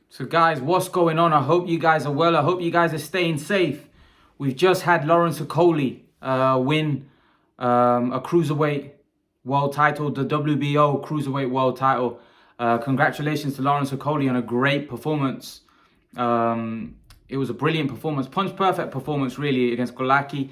So guys, what's going on? I hope you guys are well. I hope you guys are staying safe. We've just had Lawrence Okolie win a cruiserweight world title, the WBO cruiserweight world title. Congratulations to Lawrence Okolie on a great performance. It was a brilliant performance, punch perfect performance really against Glowacki.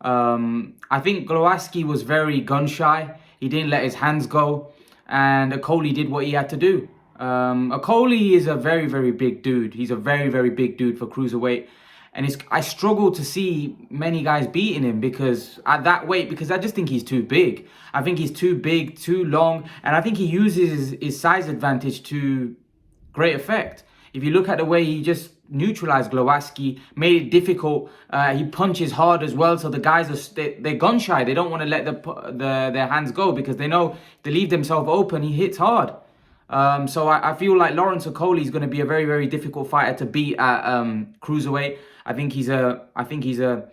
I think Glowacki was very gun shy. He didn't let his hands go, and Okolie did what he had to do. Okolie is a very, very big dude. He's a very, very big dude for cruiserweight. And I struggle to see many guys beating him because at that weight, because I just think he's too big. I think he's too big, too long, and I think he uses his size advantage to great effect. If you look at the way he just neutralized Glowacki, made it difficult. He punches hard as well, so the guys they're gun shy. They don't want to let their hands go because they know if they leave themselves open, he hits hard. So I feel like Lawrence Okolie is going to be a very, very difficult fighter to beat at cruiserweight. I think he's a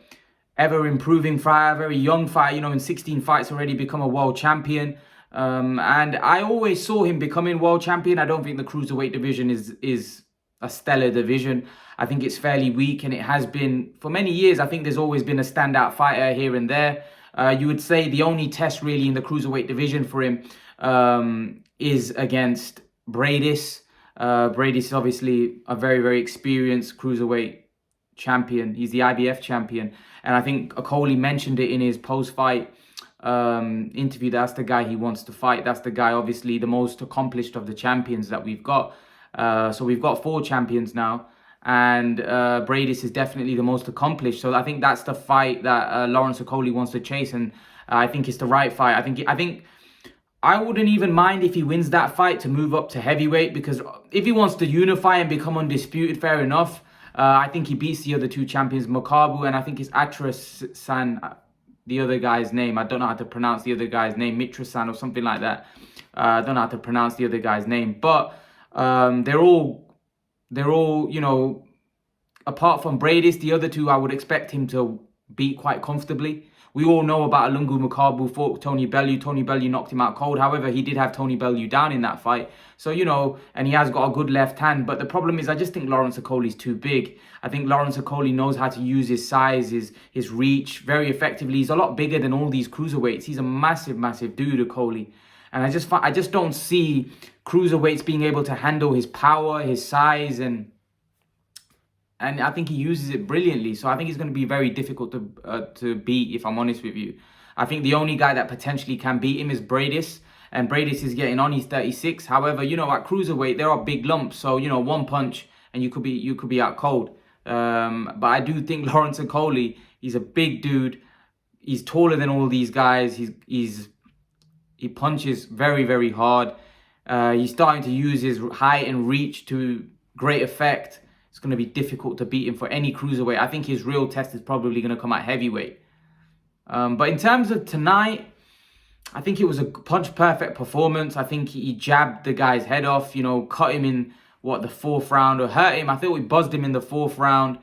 ever improving fighter, very young fighter. You know, in 16 fights already become a world champion. And I always saw him becoming world champion. I don't think the cruiserweight division is a stellar division. I think it's fairly weak, and it has been for many years. I think there's always been a standout fighter here and there. You would say the only test really in the cruiserweight division for him is against Bradis. Bradis is obviously a very, very experienced cruiserweight champion. He's the IBF champion. And I think Okolie mentioned it in his post-fight interview. That's the guy he wants to fight. That's the guy, obviously, the most accomplished of the champions that we've got. So we've got 4 champions now. And Bradis is definitely the most accomplished. So I think that's the fight that Lawrence Okolie wants to chase. And I think it's the right fight. I think I wouldn't even mind if he wins that fight to move up to heavyweight, because if he wants to unify and become undisputed, fair enough. I think he beats the other 2 champions, Makabu, and I think it's Atrasan, the other guy's name. I don't know how to pronounce the other guy's name, Mitrasan or something like that. I don't know how to pronounce the other guy's name, but they're all, you know, apart from Bradis, the other 2 I would expect him to beat quite comfortably. We all know about Lungu Makabu fought Tony Bellew. Tony Bellew knocked him out cold. However, he did have Tony Bellew down in that fight. So, you know, and he has got a good left hand. But the problem is I just think Lawrence Okolie is too big. I think Lawrence Okolie knows how to use his size, his reach very effectively. He's a lot bigger than all these cruiserweights. He's a massive, massive dude, Okolie. And I just don't see cruiserweights being able to handle his power, his size, and I think he uses it brilliantly. So I think it's going to be very difficult to beat, if I'm honest with you. I think the only guy that potentially can beat him is Bradis. And Bradis is getting on, he's 36. However, you know, at cruiserweight, there are big lumps. So, you know, one punch and you could be out cold. But I do think Lawrence Okolie, he's a big dude. He's taller than all these guys. He punches very, very hard. He's starting to use his height and reach to great effect. It's going to be difficult to beat him for any cruiserweight. I think his real test is probably going to come at heavyweight. But in terms of tonight, I think it was a punch-perfect performance. I think he jabbed the guy's head off, you know, cut him in, the 4th round, or hurt him. I thought we buzzed him in the 4th round.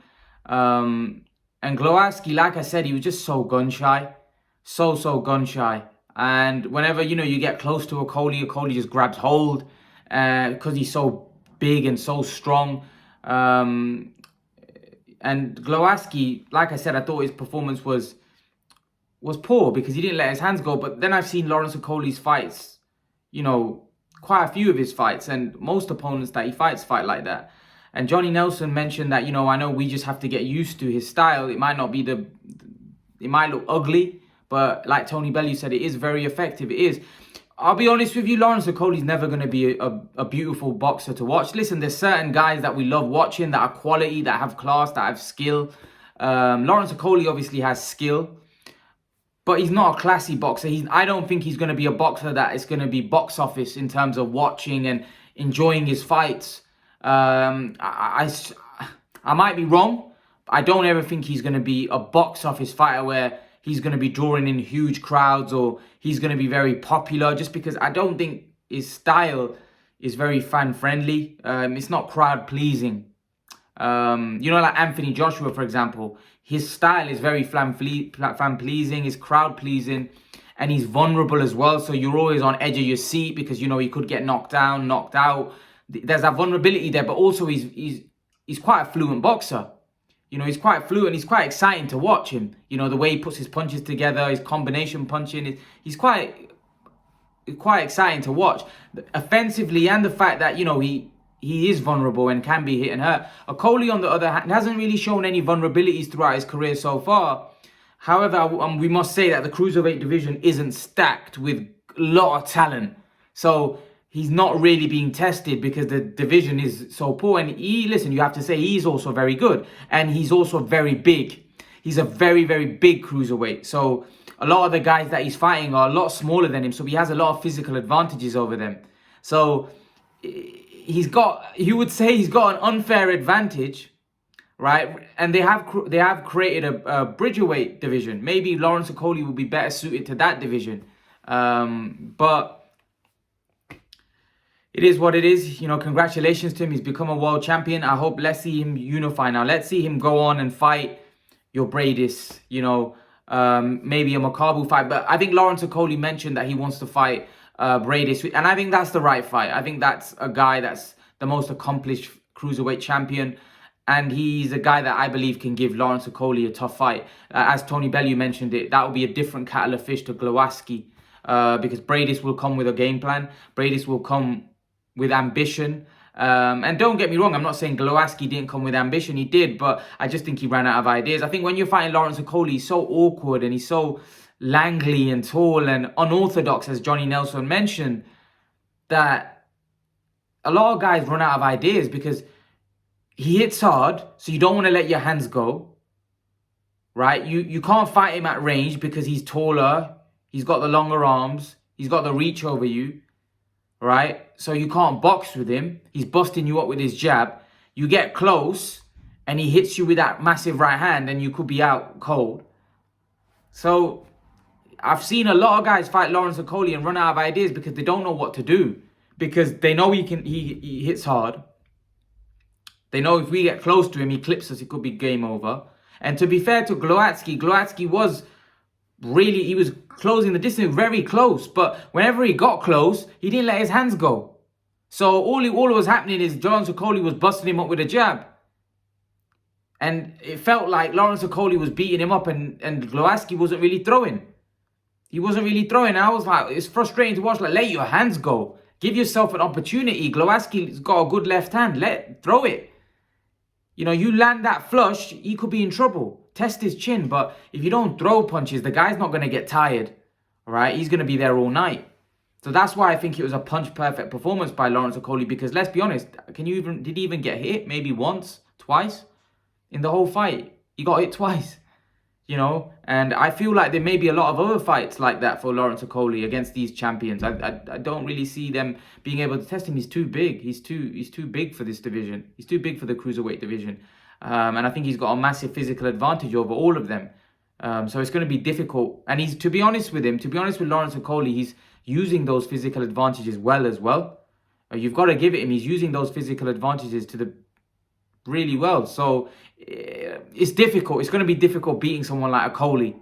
And Glowacki, like I said, he was just so gun-shy. So gun-shy. And whenever, you know, you get close to Okolie just grabs hold because he's so big and so strong. And Glowacki, like I said, I thought his performance was poor because he didn't let his hands go. But then I've seen Lawrence Okolie's fights, you know, quite a few of his fights, and most opponents that he fight like that. And Johnny Nelson mentioned that, you know, I know we just have to get used to his style. It might not be it might look ugly, but like Tony Bellew said, it is very effective. It is. I'll be honest with you, Lawrence Okolie's never going to be a beautiful boxer to watch. Listen, there's certain guys that we love watching that are quality, that have class, that have skill. Lawrence Okolie obviously has skill, but he's not a classy boxer. I don't think he's going to be a boxer that is going to be box office in terms of watching and enjoying his fights. I might be wrong. I don't ever think he's going to be a box office fighter where he's going to be drawing in huge crowds or he's going to be very popular, just because I don't think his style is very fan-friendly. It's not crowd-pleasing. You know, like Anthony Joshua, for example, his style is very fan-pleasing, is crowd-pleasing, and he's vulnerable as well. So you're always on edge of your seat because, you know, he could get knocked down, knocked out. there's that vulnerability there, but also he's quite a fluent boxer. You know, he's quite fluent. He's quite exciting to watch him. You know, the way he puts his punches together, his combination punching. He's quite exciting to watch. Offensively, and the fact that, you know, he is vulnerable and can be hit and hurt. Okolie, on the other hand, hasn't really shown any vulnerabilities throughout his career so far. However, we must say that the cruiserweight division isn't stacked with a lot of talent. So he's not really being tested because the division is so poor. And listen, you have to say he's also very good. And he's also very big. He's a very, very big cruiserweight. So a lot of the guys that he's fighting are a lot smaller than him. So he has a lot of physical advantages over them. So you would say he's got an unfair advantage, right? And they have created a bridgerweight division. Maybe Lawrence Okolie will be better suited to that division. But it is what it is. You know, congratulations to him. He's become a world champion. Let's see him unify now. Let's see him go on and fight your Bradis, you know, maybe a Makabu fight. But I think Lawrence Okolie mentioned that he wants to fight Bradis. And I think that's the right fight. I think that's a guy that's the most accomplished cruiserweight champion. And he's a guy that I believe can give Lawrence Okolie a tough fight. As Tony Bellew mentioned it, that will be a different kettle of fish to Glowacki. Because Bradis will come with a game plan. Bradis will come with ambition. And don't get me wrong, I'm not saying Glowacki didn't come with ambition. He did, but I just think he ran out of ideas. I think when you're fighting Lawrence Okolie, he's so awkward and he's so langly and tall and unorthodox, as Johnny Nelson mentioned, that a lot of guys run out of ideas because he hits hard, so you don't want to let your hands go, right? You can't fight him at range because he's taller, he's got the longer arms, he's got the reach over you, right? So you can't box with him. He's busting you up with his jab. You get close and he hits you with that massive right hand and you could be out cold. So I've seen a lot of guys fight Lawrence Okolie and run out of ideas because they don't know what to do. Because they know he hits hard. They know if we get close to him, he clips us, it could be game over. And to be fair to Glowacki was closing the distance very close. But whenever he got close, he didn't let his hands go. So all that was happening is Lawrence Okolie was busting him up with a jab. And it felt like Lawrence Okolie was beating him up and Glowacki wasn't really throwing. He wasn't really throwing. I was like, it's frustrating to watch. Like, let your hands go. Give yourself an opportunity. Glowacki's got a good left hand. Throw it. You know, you land that flush, he could be in trouble. Test his chin. But if you don't throw punches, the guy's not going to get tired. All right? He's going to be there all night. So that's why I think it was a punch-perfect performance by Lawrence Okolie. Because let's be honest, did he even get hit? Maybe once, twice in the whole fight. He got hit twice. You know, and I feel like there may be a lot of other fights like that for Lawrence Okolie against these champions. I don't really see them being able to test him. He's too big. He's too big for this division. He's too big for the cruiserweight division. And I think he's got a massive physical advantage over all of them. So it's going to be difficult. And to be honest with Lawrence Okolie, he's using those physical advantages well. You've got to give it him. He's using those physical advantages really well. So it's difficult. It's going to be difficult beating someone like Okolie.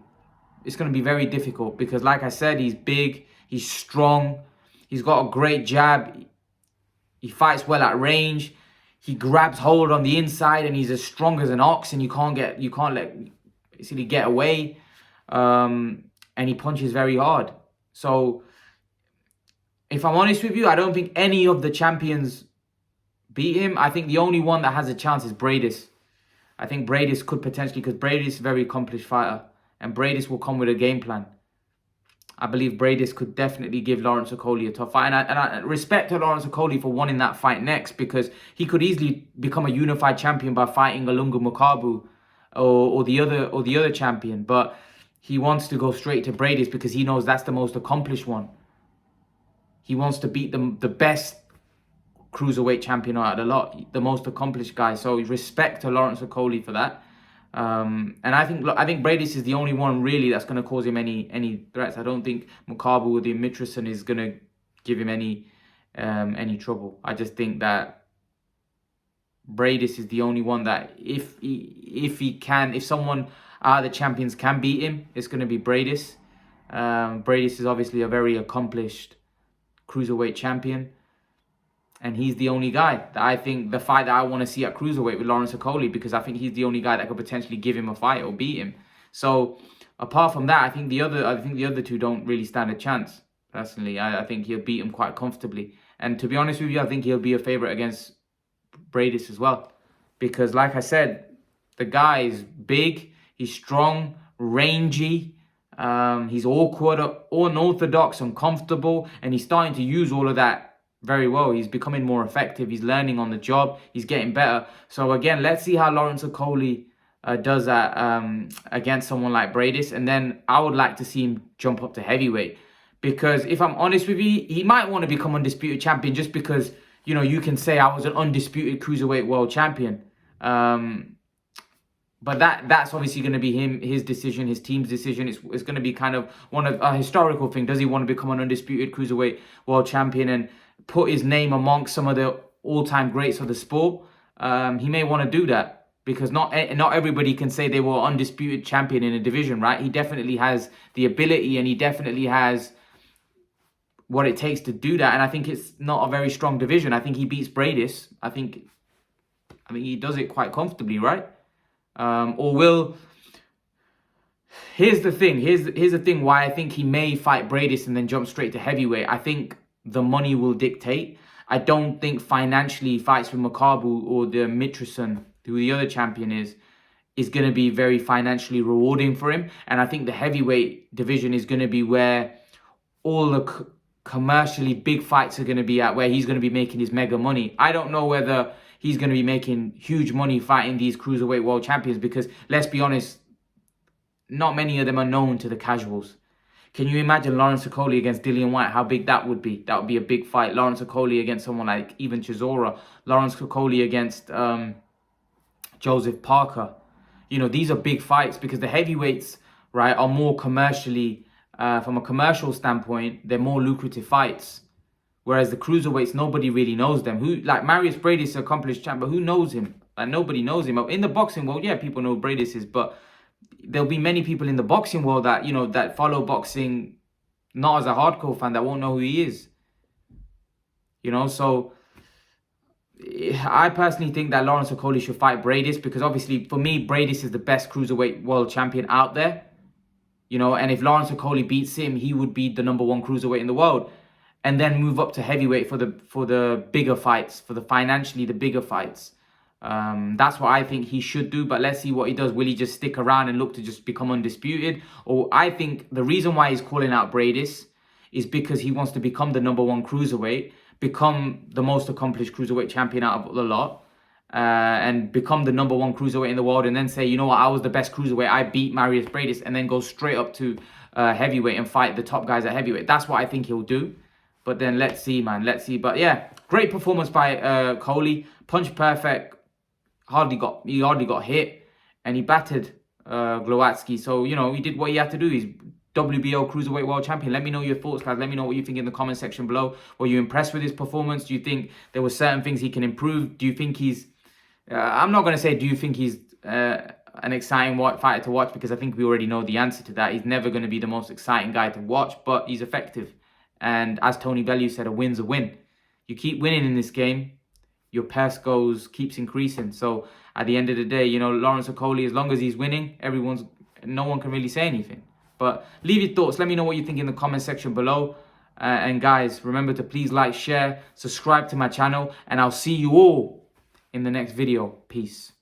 It's going to be very difficult because, like I said, he's big, he's strong, he's got a great jab, he fights well at range, he grabs hold on the inside, and he's as strong as an ox, and you can't let basically get away. And he punches very hard. So, if I'm honest with you, I don't think any of the champions beat him. I think the only one that has a chance is Bradis. I think Bradis could potentially, because Bradis is a very accomplished fighter, and Bradis will come with a game plan. I believe Bradis could definitely give Lawrence Okolie a tough fight, and I respect to Lawrence Okolie for wanting that fight next, because he could easily become a unified champion by fighting Alunga Makabu or the other champion, but he wants to go straight to Bradis because he knows that's the most accomplished one. He wants to beat the best cruiserweight champion out of the lot, the most accomplished guy. So respect to Lawrence Okolie for that. And I think Bradis is the only one really that's going to cause him any threats. I don't think Makabu or the Mitrison is going to give him any trouble. I just think that Bradis is the only one that if someone out of the champions can beat him, it's going to be Bradis. Bradis is obviously a very accomplished cruiserweight champion. And he's the only guy that I think, the fight that I want to see at cruiserweight with Lawrence Okolie, because I think he's the only guy that could potentially give him a fight or beat him. So apart from that, I think the other two don't really stand a chance. Personally, I think he'll beat him quite comfortably. And to be honest with you, I think he'll be a favorite against Bradis as well, because like I said, the guy is big, he's strong, rangy. He's awkward, unorthodox, uncomfortable, and he's starting to use all of that very well. He's becoming more effective. He's learning on the job. He's getting better. So again, let's see how Lawrence Okolie does that against someone like Bradis. And then I would like to see him jump up to heavyweight. Because if I'm honest with you, he might want to become undisputed champion just because, you know, you can say I was an undisputed cruiserweight world champion. But that's obviously going to be his decision, his team's decision. It's going to be kind of a historical thing. Does he want to become an undisputed cruiserweight world champion and put his name amongst some of the all-time greats of the sport? He may want to do that because not everybody can say they were undisputed champion in a division, right? He definitely has the ability and he definitely has what it takes to do that. And I think it's not a very strong division. I think he beats Bradis. I think he does it quite comfortably, right? Here's the thing. Here's the thing why I think he may fight Bradis and then jump straight to heavyweight. I think the money will dictate. I don't think financially fights with Makabu or the Mitrison, who the other champion is going to be very financially rewarding for him. And I think the heavyweight division is going to be where all the commercially big fights are going to be at, where he's going to be making his mega money. I don't know whether he's going to be making huge money fighting these cruiserweight world champions because, let's be honest, not many of them are known to the casuals. Can you imagine Lawrence Okolie against Dillian Whyte? How big that would be? That would be a big fight. Lawrence Okolie against someone like even Chisora. Lawrence Okolie against Joseph Parker. You know, these are big fights because the heavyweights, right, are more commercially, from a commercial standpoint, they're more lucrative fights. Whereas the cruiserweights, nobody really knows them. Like Marius Bradis is an accomplished champ, but who knows him? Like nobody knows him. In the boxing world, yeah, people know who Bradis is, but there'll be many people in the boxing world that, you know, that follow boxing not as a hardcore fan, that won't know who he is. You know, so I personally think that Lawrence Okolie should fight Bradis because obviously for me, Bradis is the best cruiserweight world champion out there. You know, and if Lawrence Okolie beats him, he would be the #1 cruiserweight in the world. And then move up to heavyweight for the bigger fights, for the financially the bigger fights. That's what I think he should do. But let's see what he does. Will he just stick around and look to just become undisputed? Or I think the reason why he's calling out Bradis is because he wants to become the #1 cruiserweight, become the most accomplished cruiserweight champion out of the lot, and become the #1 cruiserweight in the world, and then say, you know what, I was the best cruiserweight, I beat Marius Bradis, and then go straight up to heavyweight and fight the top guys at heavyweight. That's what I think he'll do. But then let's see, man. Let's see. But yeah, great performance by Okolie. Punch perfect. He hardly got hit. And he battered Glowacki. So, you know, he did what he had to do. He's WBO Cruiserweight World Champion. Let me know your thoughts, guys. Let me know what you think in the comment section below. Were you impressed with his performance? Do you think there were certain things he can improve? Do you think he's... I'm not going to say, do you think he's an exciting fighter to watch? Because I think we already know the answer to that. He's never going to be the most exciting guy to watch. But he's effective. And as Tony Bellew said, a win's a win. You keep winning in this game, your purse keeps increasing. So at the end of the day, you know, Lawrence Okolie, as long as he's winning, no one can really say anything. But leave your thoughts. Let me know what you think in the comment section below. And guys, remember to please like, share, subscribe to my channel. And I'll see you all in the next video. Peace.